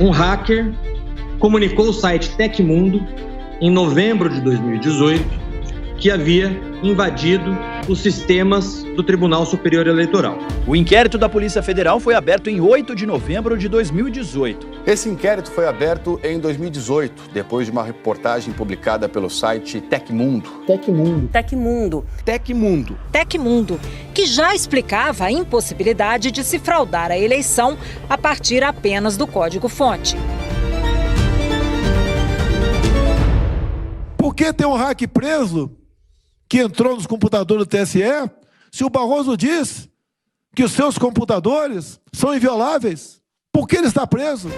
Um hacker comunicou ao site Tecmundo, em novembro de 2018, que havia invadido os sistemas do Tribunal Superior Eleitoral. O inquérito da Polícia Federal foi aberto em 8 de novembro de 2018. Esse inquérito foi aberto em 2018, depois de uma reportagem publicada pelo site Tecmundo. Tecmundo, que já explicava a impossibilidade de se fraudar a eleição a partir apenas do código-fonte. Por que tem um hack preso que entrou nos computadores do TSE, se o Barroso diz que os seus computadores são invioláveis? Por que ele está preso?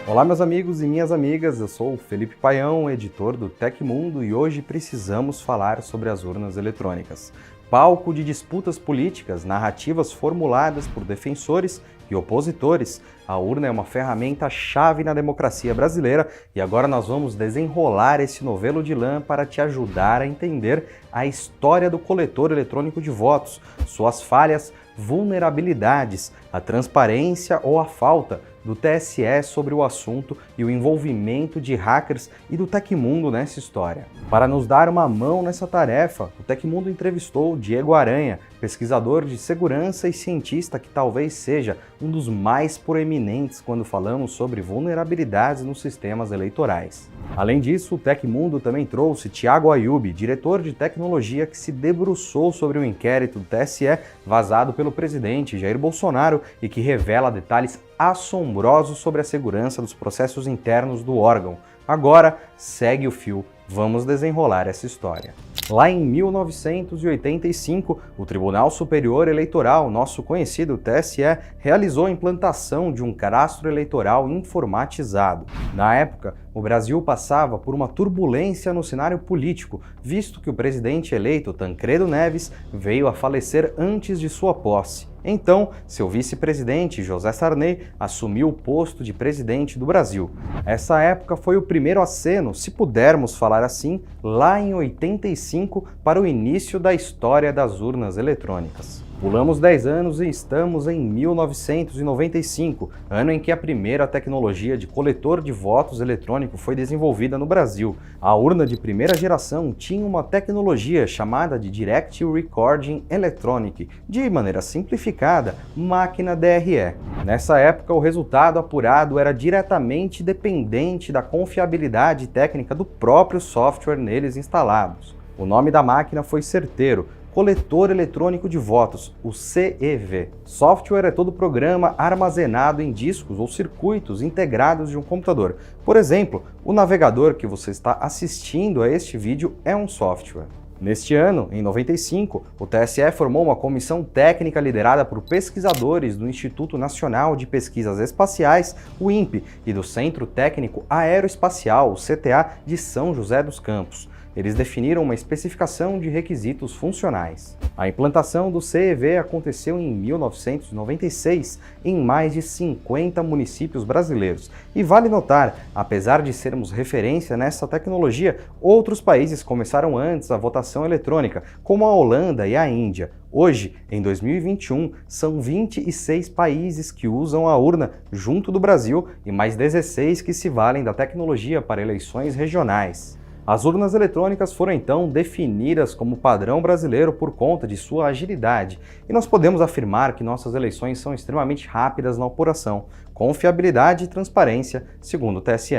Olá, meus amigos e minhas amigas, eu sou o Felipe Paião, editor do Tecmundo, e hoje precisamos falar sobre as urnas eletrônicas. Palco de disputas políticas, narrativas formuladas por defensores e opositores, a urna é uma ferramenta-chave na democracia brasileira e agora nós vamos desenrolar esse novelo de lã para te ajudar a entender a história do coletor eletrônico de votos, suas falhas, vulnerabilidades, a transparência ou a falta do TSE sobre o assunto e o envolvimento de hackers e do Tecmundo nessa história. Para nos dar uma mão nessa tarefa, o Tecmundo entrevistou Diego Aranha, pesquisador de segurança e cientista que talvez seja um dos mais proeminentes quando falamos sobre vulnerabilidades nos sistemas eleitorais. Além disso, o Tecmundo também trouxe Thiago Ayub, diretor de tecnologia que se debruçou sobre o inquérito do TSE vazado pelo presidente Jair Bolsonaro e que revela detalhes assombrosos sobre a segurança dos processos internos do órgão. Agora, segue o fio, vamos desenrolar essa história. Lá em 1985, o Tribunal Superior Eleitoral, nosso conhecido TSE, realizou a implantação de um cadastro eleitoral informatizado. Na época, o Brasil passava por uma turbulência no cenário político, visto que o presidente eleito Tancredo Neves veio a falecer antes de sua posse. Então, seu vice-presidente, José Sarney, assumiu o posto de presidente do Brasil. Essa época foi o primeiro aceno, se pudermos falar assim, lá em 85, para o início da história das urnas eletrônicas. Pulamos 10 anos e estamos em 1995, ano em que a primeira tecnologia de coletor de votos eletrônico foi desenvolvida no Brasil. A urna de primeira geração tinha uma tecnologia chamada de Direct Recording Electronic, de maneira simplificada, máquina DRE. Nessa época, o resultado apurado era diretamente dependente da confiabilidade técnica do próprio software neles instalados. O nome da máquina foi certeiro: Coletor Eletrônico de Votos, o CEV. Software é todo programa armazenado em discos ou circuitos integrados de um computador. Por exemplo, o navegador que você está assistindo a este vídeo é um software. Neste ano, em 95, o TSE formou uma comissão técnica liderada por pesquisadores do Instituto Nacional de Pesquisas Espaciais, o INPE, e do Centro Técnico Aeroespacial, o CTA, de São José dos Campos. Eles definiram uma especificação de requisitos funcionais. A implantação do CEV aconteceu em 1996 em mais de 50 municípios brasileiros. E vale notar, apesar de sermos referência nessa tecnologia, outros países começaram antes a votação eletrônica, como a Holanda e a Índia. Hoje, em 2021, são 26 países que usam a urna junto do Brasil e mais 16 que se valem da tecnologia para eleições regionais. As urnas eletrônicas foram então definidas como padrão brasileiro por conta de sua agilidade, e nós podemos afirmar que nossas eleições são extremamente rápidas na apuração, confiabilidade e transparência, segundo o TSE.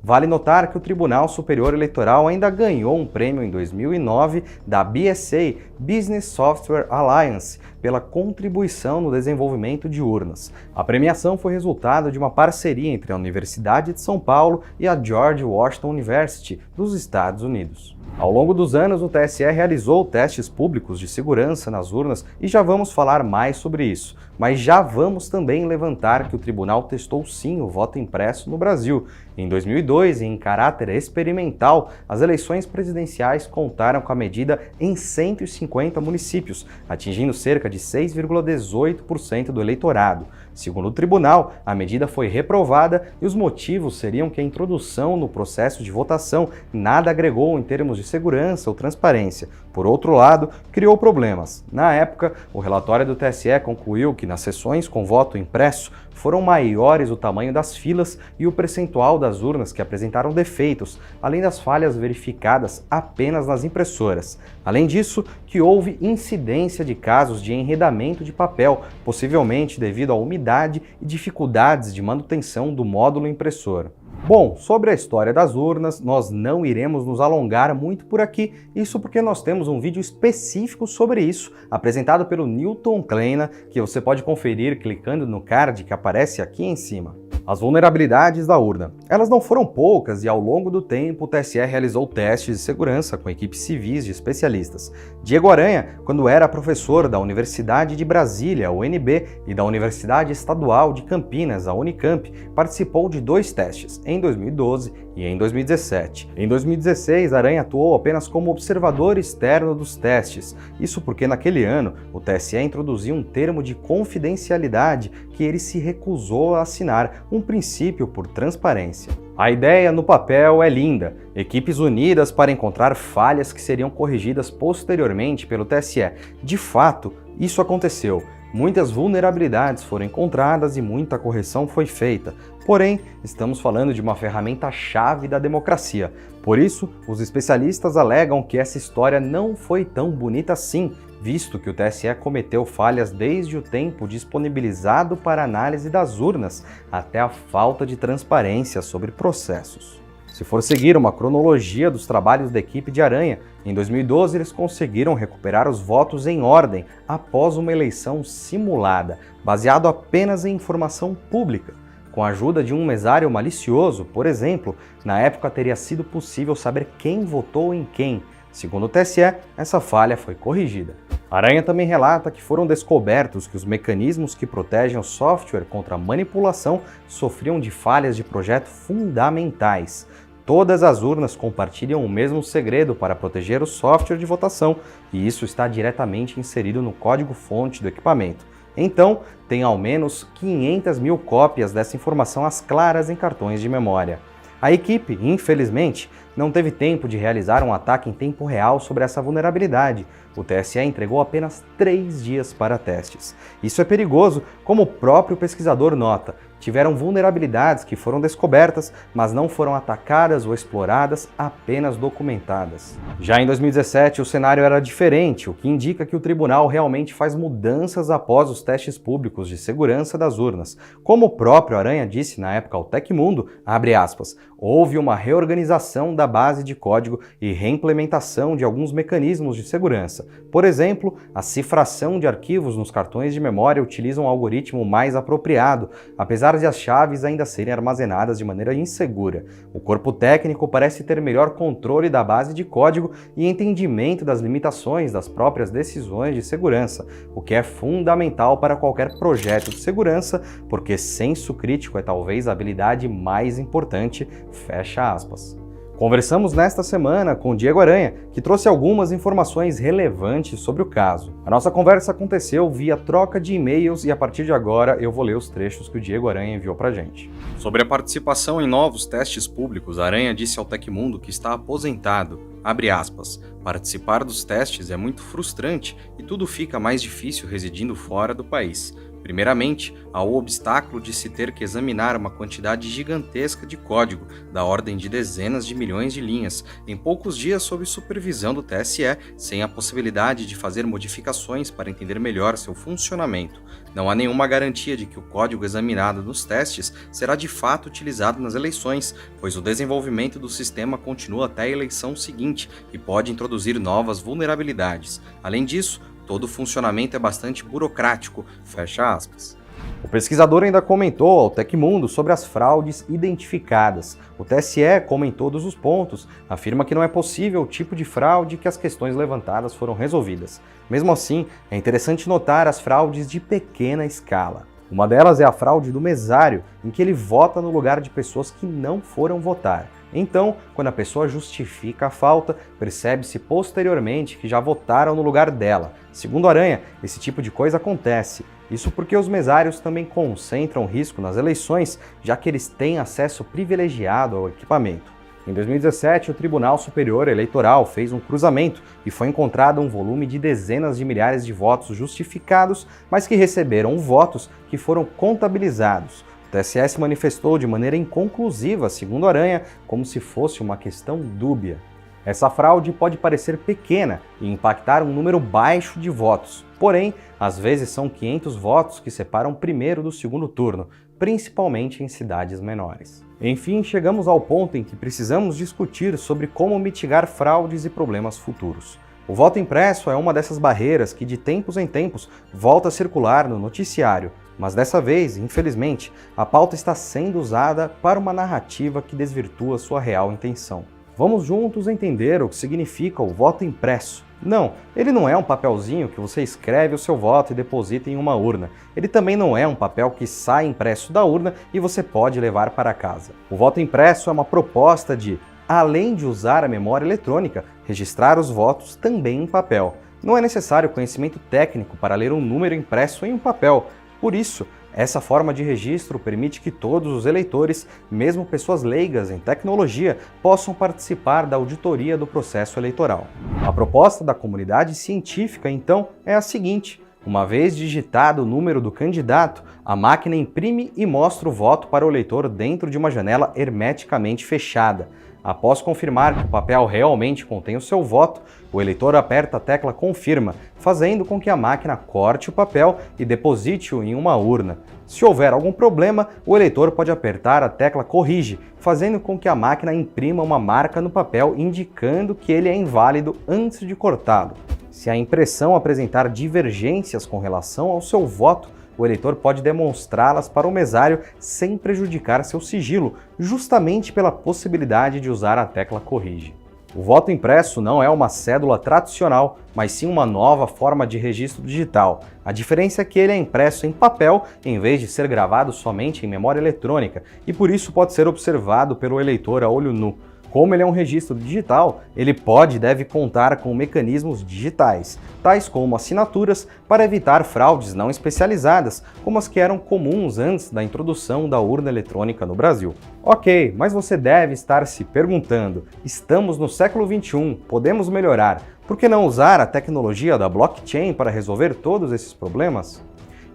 Vale notar que o Tribunal Superior Eleitoral ainda ganhou um prêmio em 2009 da BSA, Business Software Alliance, pela contribuição no desenvolvimento de urnas. A premiação foi resultado de uma parceria entre a Universidade de São Paulo e a George Washington University, dos Estados Unidos. Ao longo dos anos, o TSE realizou testes públicos de segurança nas urnas e já vamos falar mais sobre isso. Mas já vamos também levantar que o tribunal testou sim o voto impresso no Brasil. Em 2002, em caráter experimental, as eleições presidenciais contaram com a medida em 150 municípios, atingindo cerca de 6,18% do eleitorado. Segundo o tribunal, a medida foi reprovada e os motivos seriam que a introdução no processo de votação nada agregou em termos de segurança ou transparência. Por outro lado, criou problemas. Na época, o relatório do TSE concluiu que nas sessões com voto impresso foram maiores o tamanho das filas e o percentual das urnas que apresentaram defeitos, além das falhas verificadas apenas nas impressoras. Além disso, que houve incidência de casos de enredamento de papel, possivelmente devido à umidade e dificuldades de manutenção do módulo impressor. Bom, sobre a história das urnas, nós não iremos nos alongar muito por aqui, isso porque nós temos um vídeo específico sobre isso, apresentado pelo Newton Kleina, que você pode conferir clicando no card que aparece aqui em cima. As vulnerabilidades da urna. Elas não foram poucas e ao longo do tempo o TSE realizou testes de segurança com equipes civis de especialistas. Diego Aranha, quando era professor da Universidade de Brasília, UNB, e da Universidade Estadual de Campinas, a Unicamp, participou de 2 testes, em 2012 e em 2017. Em 2016, Aranha atuou apenas como observador externo dos testes, isso porque naquele ano o TSE introduziu um termo de confidencialidade que ele se recusou a assinar, um princípio por transparência. A ideia no papel é linda, equipes unidas para encontrar falhas que seriam corrigidas posteriormente pelo TSE. De fato, isso aconteceu. Muitas vulnerabilidades foram encontradas e muita correção foi feita. Porém, estamos falando de uma ferramenta-chave da democracia. Por isso, os especialistas alegam que essa história não foi tão bonita assim, visto que o TSE cometeu falhas desde o tempo disponibilizado para análise das urnas até a falta de transparência sobre processos. Se for seguir uma cronologia dos trabalhos da equipe de Aranha, em 2012 eles conseguiram recuperar os votos em ordem após uma eleição simulada, baseado apenas em informação pública. Com a ajuda de um mesário malicioso, por exemplo, na época teria sido possível saber quem votou em quem. Segundo o TSE, essa falha foi corrigida. Aranha também relata que foram descobertos que os mecanismos que protegem o software contra a manipulação sofriam de falhas de projeto fundamentais. Todas as urnas compartilham o mesmo segredo para proteger o software de votação, e isso está diretamente inserido no código-fonte do equipamento. Então, tem ao menos 500 mil cópias dessa informação às claras em cartões de memória. A equipe, infelizmente, não teve tempo de realizar um ataque em tempo real sobre essa vulnerabilidade. O TSE entregou apenas 3 dias para testes. Isso é perigoso, como o próprio pesquisador nota. Tiveram vulnerabilidades que foram descobertas, mas não foram atacadas ou exploradas, apenas documentadas. Já em 2017, o cenário era diferente, o que indica que o tribunal realmente faz mudanças após os testes públicos de segurança das urnas. Como o próprio Aranha disse na época ao Tecmundo, abre aspas, houve uma reorganização da base de código e reimplementação de alguns mecanismos de segurança. Por exemplo, a cifração de arquivos nos cartões de memória utiliza um algoritmo mais apropriado, apesar de as chaves ainda serem armazenadas de maneira insegura. O corpo técnico parece ter melhor controle da base de código e entendimento das limitações das próprias decisões de segurança, o que é fundamental para qualquer projeto de segurança, porque senso crítico é talvez a habilidade mais importante, fecha aspas. Conversamos nesta semana com Diego Aranha, que trouxe algumas informações relevantes sobre o caso. A nossa conversa aconteceu via troca de e-mails e a partir de agora eu vou ler os trechos que o Diego Aranha enviou pra gente. Sobre a participação em novos testes públicos, Aranha disse ao Tecmundo que está aposentado. Abre aspas, participar dos testes é muito frustrante e tudo fica mais difícil residindo fora do país. Primeiramente, há o obstáculo de se ter que examinar uma quantidade gigantesca de código, da ordem de dezenas de milhões de linhas, em poucos dias sob supervisão do TSE, sem a possibilidade de fazer modificações para entender melhor seu funcionamento. Não há nenhuma garantia de que o código examinado nos testes será de fato utilizado nas eleições, pois o desenvolvimento do sistema continua até a eleição seguinte e pode introduzir novas vulnerabilidades. Além disso, todo o funcionamento é bastante burocrático, fecha aspas. O pesquisador ainda comentou ao Tecmundo sobre as fraudes identificadas. O TSE, como em todos os pontos, afirma que não é possível o tipo de fraude que as questões levantadas foram resolvidas. Mesmo assim, é interessante notar as fraudes de pequena escala. Uma delas é a fraude do mesário, em que ele vota no lugar de pessoas que não foram votar. Então, quando a pessoa justifica a falta, percebe-se posteriormente que já votaram no lugar dela. Segundo Aranha, esse tipo de coisa acontece. Isso porque os mesários também concentram risco nas eleições, já que eles têm acesso privilegiado ao equipamento. Em 2017, o Tribunal Superior Eleitoral fez um cruzamento e foi encontrado um volume de dezenas de milhares de votos justificados, mas que receberam votos que foram contabilizados. O TSE se manifestou de maneira inconclusiva, segundo Aranha, como se fosse uma questão dúbia. Essa fraude pode parecer pequena e impactar um número baixo de votos, porém, às vezes são 500 votos que separam o primeiro do segundo turno, principalmente em cidades menores. Enfim, chegamos ao ponto em que precisamos discutir sobre como mitigar fraudes e problemas futuros. O voto impresso é uma dessas barreiras que de tempos em tempos volta a circular no noticiário, mas dessa vez, infelizmente, a pauta está sendo usada para uma narrativa que desvirtua sua real intenção. Vamos juntos entender o que significa o voto impresso. Não, ele não é um papelzinho que você escreve o seu voto e deposita em uma urna. Ele também não é um papel que sai impresso da urna e você pode levar para casa. O voto impresso é uma proposta de, além de usar a memória eletrônica, registrar os votos também em papel. Não é necessário conhecimento técnico para ler um número impresso em um papel. Por isso, essa forma de registro permite que todos os eleitores, mesmo pessoas leigas em tecnologia, possam participar da auditoria do processo eleitoral. A proposta da comunidade científica, então, é a seguinte: uma vez digitado o número do candidato, a máquina imprime e mostra o voto para o eleitor dentro de uma janela hermeticamente fechada. Após confirmar que o papel realmente contém o seu voto, o eleitor aperta a tecla Confirma, fazendo com que a máquina corte o papel e deposite-o em uma urna. Se houver algum problema, o eleitor pode apertar a tecla Corrige, fazendo com que a máquina imprima uma marca no papel indicando que ele é inválido antes de cortá-lo. Se a impressão apresentar divergências com relação ao seu voto, o eleitor pode demonstrá-las para o mesário sem prejudicar seu sigilo, justamente pela possibilidade de usar a tecla Corrige. O voto impresso não é uma cédula tradicional, mas sim uma nova forma de registro digital. A diferença é que ele é impresso em papel em vez de ser gravado somente em memória eletrônica, e por isso pode ser observado pelo eleitor a olho nu. Como ele é um registro digital, ele pode e deve contar com mecanismos digitais, tais como assinaturas, para evitar fraudes não especializadas, como as que eram comuns antes da introdução da urna eletrônica no Brasil. Ok, mas você deve estar se perguntando, estamos no século XXI, podemos melhorar, por que não usar a tecnologia da blockchain para resolver todos esses problemas?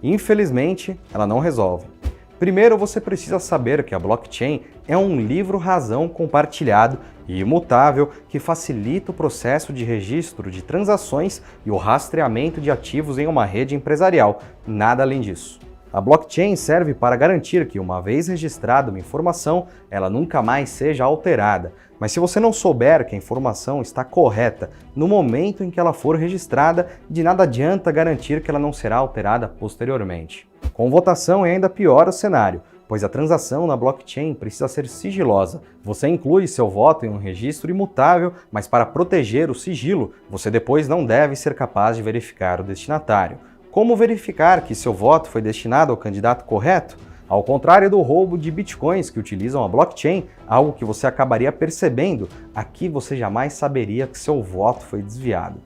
Infelizmente, ela não resolve. Primeiro, você precisa saber que a blockchain é um livro-razão compartilhado e imutável que facilita o processo de registro de transações e o rastreamento de ativos em uma rede empresarial, nada além disso. A blockchain serve para garantir que, uma vez registrada uma informação, ela nunca mais seja alterada. Mas se você não souber que a informação está correta no momento em que ela for registrada, de nada adianta garantir que ela não será alterada posteriormente. Com votação é ainda pior o cenário, pois a transação na blockchain precisa ser sigilosa. Você inclui seu voto em um registro imutável, mas para proteger o sigilo, você depois não deve ser capaz de verificar o destinatário. Como verificar que seu voto foi destinado ao candidato correto? Ao contrário do roubo de bitcoins que utilizam a blockchain, algo que você acabaria percebendo, aqui você jamais saberia que seu voto foi desviado.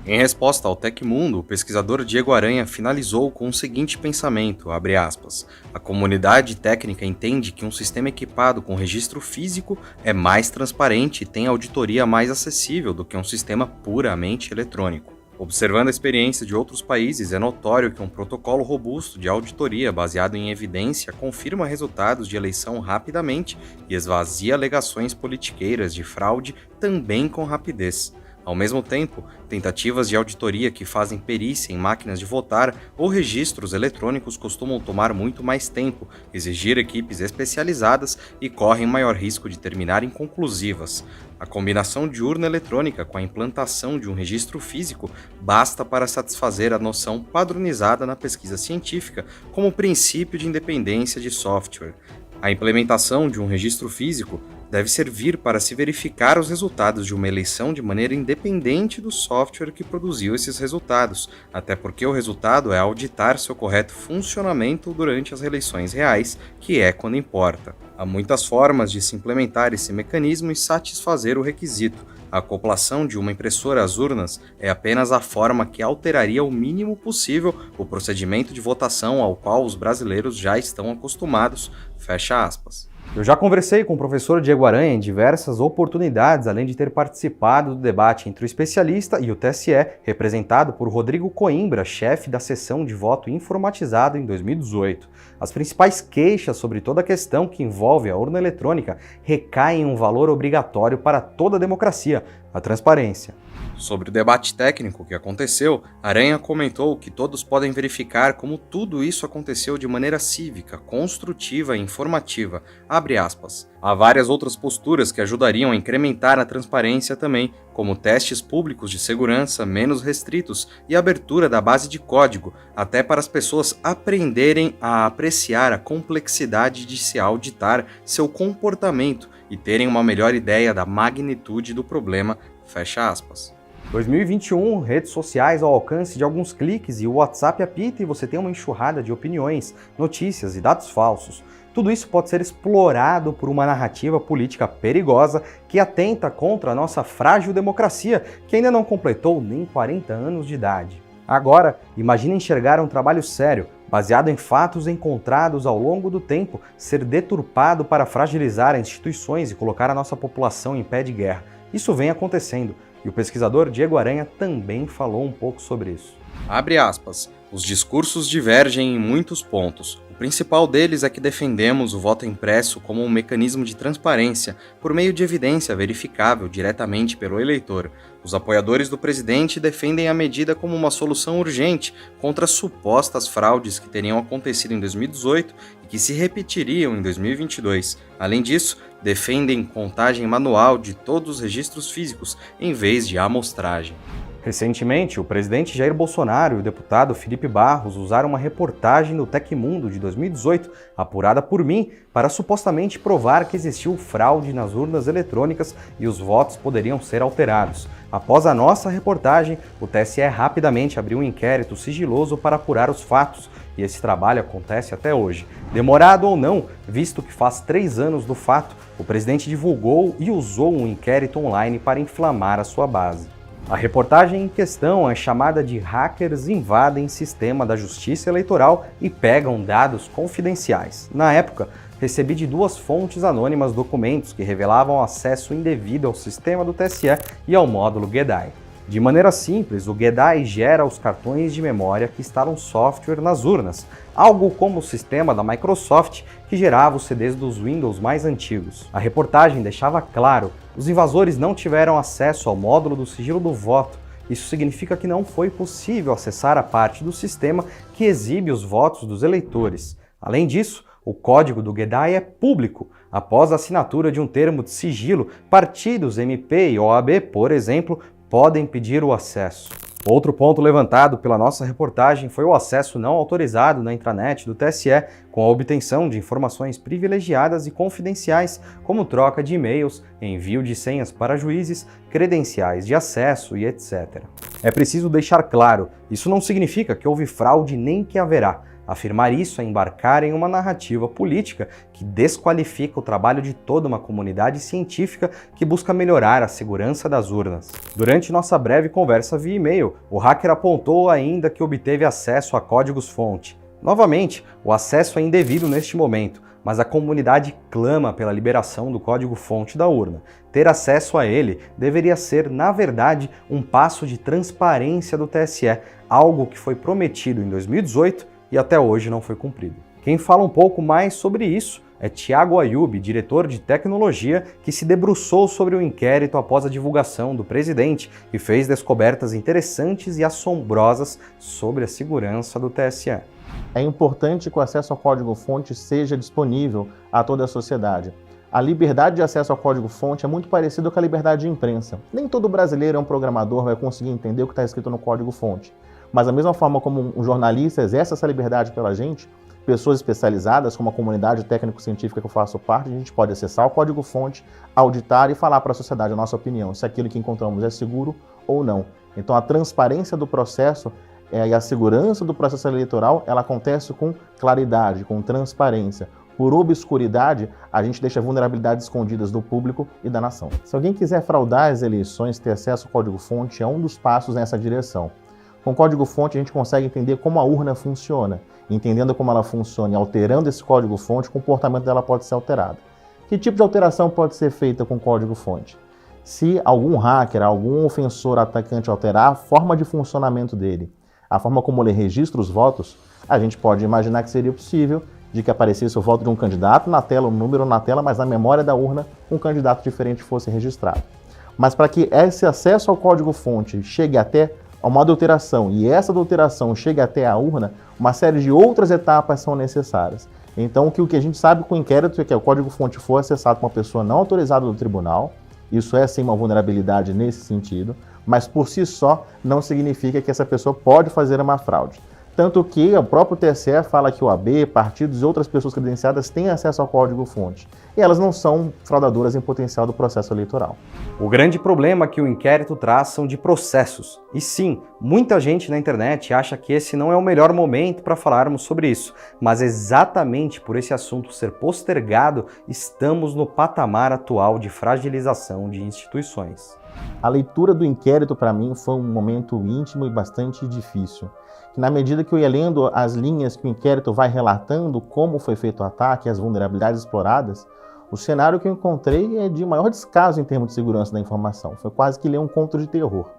Em resposta ao Tecmundo, o pesquisador Diego Aranha finalizou com o seguinte pensamento, abre aspas, a comunidade técnica entende que um sistema equipado com registro físico é mais transparente e tem auditoria mais acessível do que um sistema puramente eletrônico. Observando a experiência de outros países, é notório que um protocolo robusto de auditoria baseado em evidência confirma resultados de eleição rapidamente e esvazia alegações politiqueiras de fraude também com rapidez. Ao mesmo tempo, tentativas de auditoria que fazem perícia em máquinas de votar ou registros eletrônicos costumam tomar muito mais tempo, exigir equipes especializadas e correm maior risco de terminar inconclusivas. A combinação de urna eletrônica com a implantação de um registro físico basta para satisfazer a noção padronizada na pesquisa científica como princípio de independência de software. A implementação de um registro físico deve servir para se verificar os resultados de uma eleição de maneira independente do software que produziu esses resultados, até porque o resultado é auditar seu correto funcionamento durante as eleições reais, que é quando importa. Há muitas formas de se implementar esse mecanismo e satisfazer o requisito. A acoplação de uma impressora às urnas é apenas a forma que alteraria o mínimo possível o procedimento de votação ao qual os brasileiros já estão acostumados, fecha aspas. Eu já conversei com o professor Diego Aranha em diversas oportunidades, além de ter participado do debate entre o especialista e o TSE, representado por Rodrigo Coimbra, chefe da seção de voto informatizado em 2018. As principais queixas sobre toda a questão que envolve a urna eletrônica recaem em um valor obrigatório para toda a democracia, a transparência. Sobre o debate técnico que aconteceu, Aranha comentou que todos podem verificar como tudo isso aconteceu de maneira cívica, construtiva e informativa. Abre aspas. Há várias outras posturas que ajudariam a incrementar a transparência também, como testes públicos de segurança menos restritos e abertura da base de código, até para as pessoas aprenderem a apreciar a complexidade de se auditar seu comportamento e terem uma melhor ideia da magnitude do problema. Fecha aspas. 2021, redes sociais ao alcance de alguns cliques e o WhatsApp apita e você tem uma enxurrada de opiniões, notícias e dados falsos. Tudo isso pode ser explorado por uma narrativa política perigosa que atenta contra a nossa frágil democracia, que ainda não completou nem 40 anos de idade. Agora, imagine enxergar um trabalho sério, baseado em fatos encontrados ao longo do tempo, ser deturpado para fragilizar instituições e colocar a nossa população em pé de guerra. Isso vem acontecendo. E o pesquisador Diego Aranha também falou um pouco sobre isso. Abre aspas. Os discursos divergem em muitos pontos. O principal deles é que defendemos o voto impresso como um mecanismo de transparência por meio de evidência verificável diretamente pelo eleitor. Os apoiadores do presidente defendem a medida como uma solução urgente contra supostas fraudes que teriam acontecido em 2018 e que se repetiriam em 2022. Além disso, defendem contagem manual de todos os registros físicos em vez de amostragem. Recentemente, o presidente Jair Bolsonaro e o deputado Felipe Barros usaram uma reportagem do Tecmundo de 2018, apurada por mim, para supostamente provar que existiu fraude nas urnas eletrônicas e os votos poderiam ser alterados. Após a nossa reportagem, o TSE rapidamente abriu um inquérito sigiloso para apurar os fatos, e esse trabalho acontece até hoje. Demorado ou não, visto que faz 3 anos do fato, o presidente divulgou e usou um inquérito online para inflamar a sua base. A reportagem em questão é chamada de Hackers Invadem Sistema da Justiça Eleitoral e Pegam Dados Confidenciais. Na época, recebi de 2 fontes anônimas documentos que revelavam acesso indevido ao sistema do TSE e ao módulo GEDAI. De maneira simples, o GEDAI gera os cartões de memória que instalam software nas urnas, algo como o sistema da Microsoft que gerava os CDs dos Windows mais antigos. A reportagem deixava claro, os invasores não tiveram acesso ao módulo do sigilo do voto. Isso significa que não foi possível acessar a parte do sistema que exibe os votos dos eleitores. Além disso, o código do GEDAI é público. Após a assinatura de um termo de sigilo, partidos, MP e OAB, por exemplo, podem pedir o acesso. Outro ponto levantado pela nossa reportagem foi o acesso não autorizado na intranet do TSE, com a obtenção de informações privilegiadas e confidenciais, como troca de e-mails, envio de senhas para juízes, credenciais de acesso e etc. É preciso deixar claro, isso não significa que houve fraude nem que haverá. Afirmar isso é embarcar em uma narrativa política que desqualifica o trabalho de toda uma comunidade científica que busca melhorar a segurança das urnas. Durante nossa breve conversa via e-mail, o hacker apontou ainda que obteve acesso a códigos-fonte. Novamente, o acesso é indevido neste momento, mas a comunidade clama pela liberação do código-fonte da urna. Ter acesso a ele deveria ser, na verdade, um passo de transparência do TSE, algo que foi prometido em 2018 e até hoje não foi cumprido. Quem fala um pouco mais sobre isso é Thiago Ayub, diretor de tecnologia, que se debruçou sobre o inquérito após a divulgação do presidente e fez descobertas interessantes e assombrosas sobre a segurança do TSE. É importante que o acesso ao código-fonte seja disponível a toda a sociedade. A liberdade de acesso ao código-fonte é muito parecida com a liberdade de imprensa. Nem todo brasileiro é um programador, vai conseguir entender o que está escrito no código-fonte. Mas da mesma forma como um jornalista exerce essa liberdade pela gente, pessoas especializadas, como a comunidade técnico-científica que eu faço parte, a gente pode acessar o código-fonte, auditar e falar para a sociedade a nossa opinião, se aquilo que encontramos é seguro ou não. Então a transparência do processo e a segurança do processo eleitoral, ela acontece com claridade, com transparência. Por obscuridade, a gente deixa vulnerabilidades escondidas do público e da nação. Se alguém quiser fraudar as eleições, ter acesso ao código-fonte é um dos passos nessa direção. Com o código-fonte a gente consegue entender como a urna funciona. Entendendo como ela funciona e alterando esse código-fonte, o comportamento dela pode ser alterado. Que tipo de alteração pode ser feita com código-fonte? Se algum hacker, algum ofensor atacante alterar a forma de funcionamento dele, a forma como ele registra os votos, a gente pode imaginar que seria possível de que aparecesse o voto de um candidato na tela, um número na tela, mas na memória da urna um candidato diferente fosse registrado. Mas para que esse acesso ao código-fonte chegue até uma adulteração e essa adulteração chegue até a urna, uma série de outras etapas são necessárias. Então, o que a gente sabe com o inquérito é que o código-fonte foi acessado por uma pessoa não autorizada do tribunal, isso é sim uma vulnerabilidade nesse sentido, mas por si só não significa que essa pessoa pode fazer uma fraude. Tanto que o próprio TSE fala que o AB, partidos e outras pessoas credenciadas têm acesso ao código-fonte. E elas não são fraudadoras em potencial do processo eleitoral. O grande problema que o inquérito traz são de processos. E sim, muita gente na internet acha que esse não é o melhor momento para falarmos sobre isso. Mas exatamente por esse assunto ser postergado, estamos no patamar atual de fragilização de instituições. A leitura do inquérito, para mim, foi um momento íntimo e bastante difícil. Que na medida que eu ia lendo as linhas que o inquérito vai relatando como foi feito o ataque, as vulnerabilidades exploradas, o cenário que eu encontrei é de maior descaso em termos de segurança da informação. Foi quase que ler um conto de terror.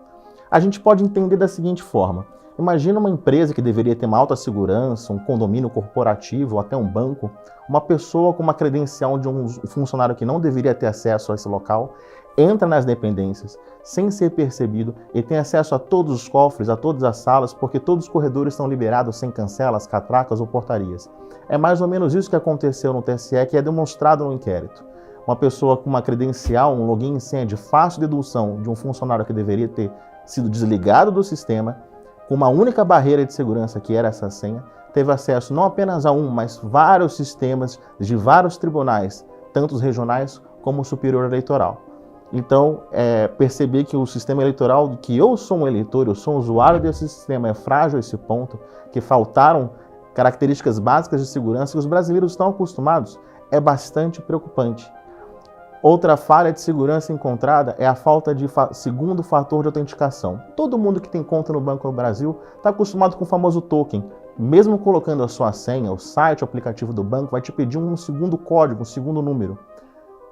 A gente pode entender da seguinte forma. Imagina uma empresa que deveria ter uma alta segurança, um condomínio corporativo ou até um banco, uma pessoa com uma credencial de um funcionário que não deveria ter acesso a esse local, entra nas dependências sem ser percebido e tem acesso a todos os cofres, a todas as salas, porque todos os corredores estão liberados sem cancelas, catracas ou portarias. É mais ou menos isso que aconteceu no TSE, que é demonstrado no inquérito. Uma pessoa com uma credencial, um login e senha de fácil dedução de um funcionário que deveria ter sido desligado do sistema, com uma única barreira de segurança que era essa senha, teve acesso não apenas a um, mas vários sistemas de vários tribunais, tanto os regionais como o Superior Eleitoral. Então, perceber que o sistema eleitoral, que eu sou um eleitor, eu sou um usuário desse sistema, é frágil a esse ponto, que faltaram características básicas de segurança que os brasileiros estão acostumados, é bastante preocupante. Outra falha de segurança encontrada é a falta de segundo fator de autenticação. Todo mundo que tem conta no Banco do Brasil está acostumado com o famoso token. Mesmo colocando a sua senha, o site, o aplicativo do banco vai te pedir um segundo código, um segundo número.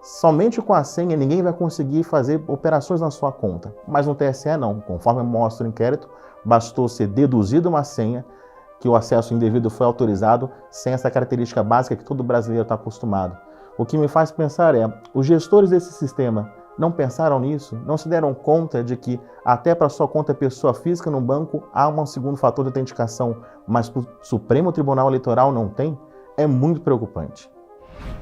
Somente com a senha ninguém vai conseguir fazer operações na sua conta. Mas no TSE não. Conforme mostra o inquérito, bastou ser deduzida uma senha que o acesso indevido foi autorizado sem essa característica básica que todo brasileiro está acostumado. O que me faz pensar é, os gestores desse sistema não pensaram nisso? Não se deram conta de que até para sua conta pessoa física no banco há um segundo fator de autenticação, mas para o Supremo Tribunal Eleitoral não tem? É muito preocupante.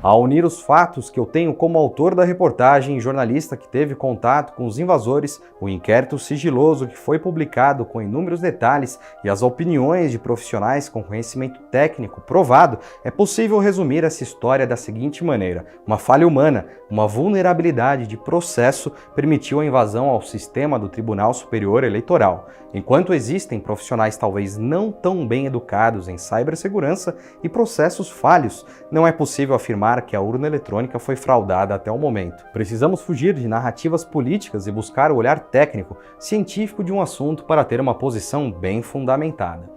Ao unir os fatos que eu tenho como autor da reportagem e jornalista que teve contato com os invasores, o inquérito sigiloso que foi publicado com inúmeros detalhes e as opiniões de profissionais com conhecimento técnico provado, é possível resumir essa história da seguinte maneira: uma falha humana, uma vulnerabilidade de processo permitiu a invasão ao sistema do Tribunal Superior Eleitoral. Enquanto existem profissionais talvez não tão bem educados em cibersegurança e processos falhos, não é possível afirmar que a urna eletrônica foi fraudada até o momento. Precisamos fugir de narrativas políticas e buscar o olhar técnico, científico de um assunto para ter uma posição bem fundamentada.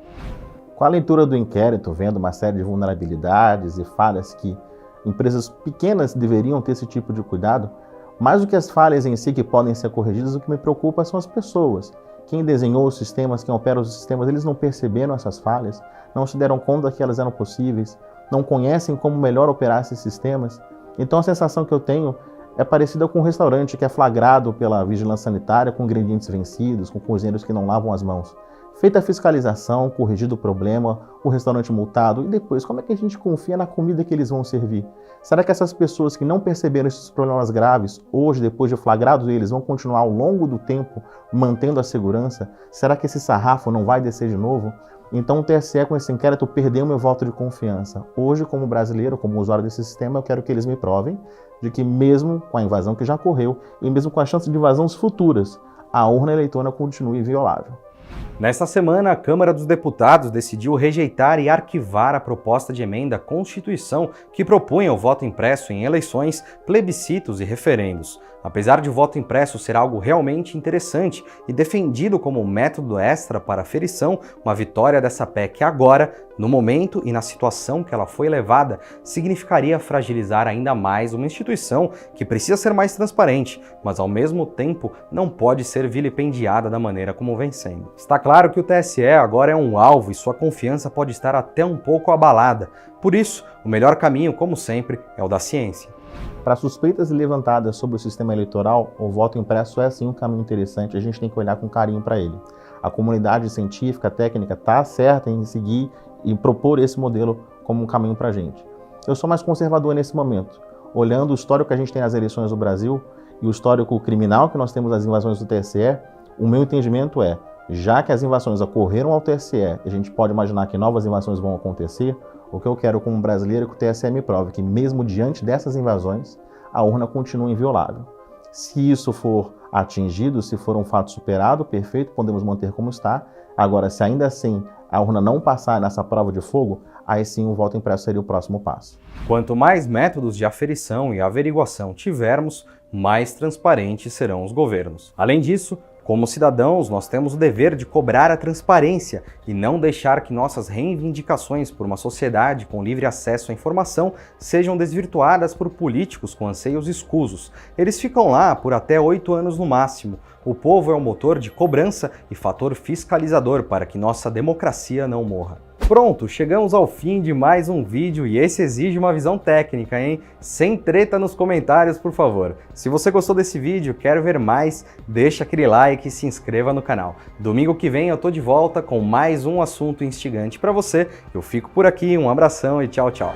Com a leitura do inquérito, vendo uma série de vulnerabilidades e falhas que empresas pequenas deveriam ter esse tipo de cuidado, mais do que as falhas em si que podem ser corrigidas, o que me preocupa são as pessoas. Quem desenhou os sistemas, quem opera os sistemas, eles não perceberam essas falhas, não se deram conta que elas eram possíveis, não conhecem como melhor operar esses sistemas. Então a sensação que eu tenho é parecida com um restaurante que é flagrado pela vigilância sanitária com ingredientes vencidos, com cozinheiros que não lavam as mãos. Feita a fiscalização, corrigido o problema, o restaurante multado, e depois, como é que a gente confia na comida que eles vão servir? Será que essas pessoas que não perceberam esses problemas graves, hoje, depois de flagrados eles, vão continuar ao longo do tempo mantendo a segurança? Será que esse sarrafo não vai descer de novo? Então o TSE, com esse inquérito, perdeu meu voto de confiança. Hoje, como brasileiro, como usuário desse sistema, eu quero que eles me provem de que mesmo com a invasão que já ocorreu, e mesmo com a chance de invasões futuras, a urna eletrônica continue inviolável. Nesta semana, a Câmara dos Deputados decidiu rejeitar e arquivar a proposta de emenda à Constituição que propunha o voto impresso em eleições, plebiscitos e referendos. Apesar de o voto impresso ser algo realmente interessante e defendido como um método extra para aferição, uma vitória dessa PEC agora No momento e na situação que ela foi levada, significaria fragilizar ainda mais uma instituição que precisa ser mais transparente, mas ao mesmo tempo não pode ser vilipendiada da maneira como vem sendo. Está claro que o TSE agora é um alvo e sua confiança pode estar até um pouco abalada. Por isso, o melhor caminho, como sempre, é o da ciência. Para suspeitas levantadas sobre o sistema eleitoral, o voto impresso é sim um caminho interessante, a gente tem que olhar com carinho para ele. A comunidade científica, técnica, está certa em seguir e propor esse modelo como um caminho para a gente. Eu sou mais conservador nesse momento, olhando o histórico que a gente tem nas eleições do Brasil e o histórico criminal que nós temos das invasões do TSE, o meu entendimento é, já que as invasões ocorreram ao TSE, a gente pode imaginar que novas invasões vão acontecer, o que eu quero como brasileiro é que o TSE me prove que mesmo diante dessas invasões, a urna continua inviolável. Se isso for atingido, se for um fato superado, perfeito, podemos manter como está. Agora, se ainda assim a urna não passar nessa prova de fogo, aí sim o voto impresso seria o próximo passo. Quanto mais métodos de aferição e averiguação tivermos, mais transparentes serão os governos. Além disso, como cidadãos, nós temos o dever de cobrar a transparência e não deixar que nossas reivindicações por uma sociedade com livre acesso à informação sejam desvirtuadas por políticos com anseios escusos. Eles ficam lá por até 8 anos no máximo. O povo é o motor de cobrança e fator fiscalizador para que nossa democracia não morra. Pronto, chegamos ao fim de mais um vídeo e esse exige uma visão técnica, hein? Sem treta nos comentários, por favor. Se você gostou desse vídeo, quer ver mais, deixa aquele like e se inscreva no canal. Domingo que vem eu tô de volta com mais um assunto instigante para você. Eu fico por aqui, um abração e tchau, tchau.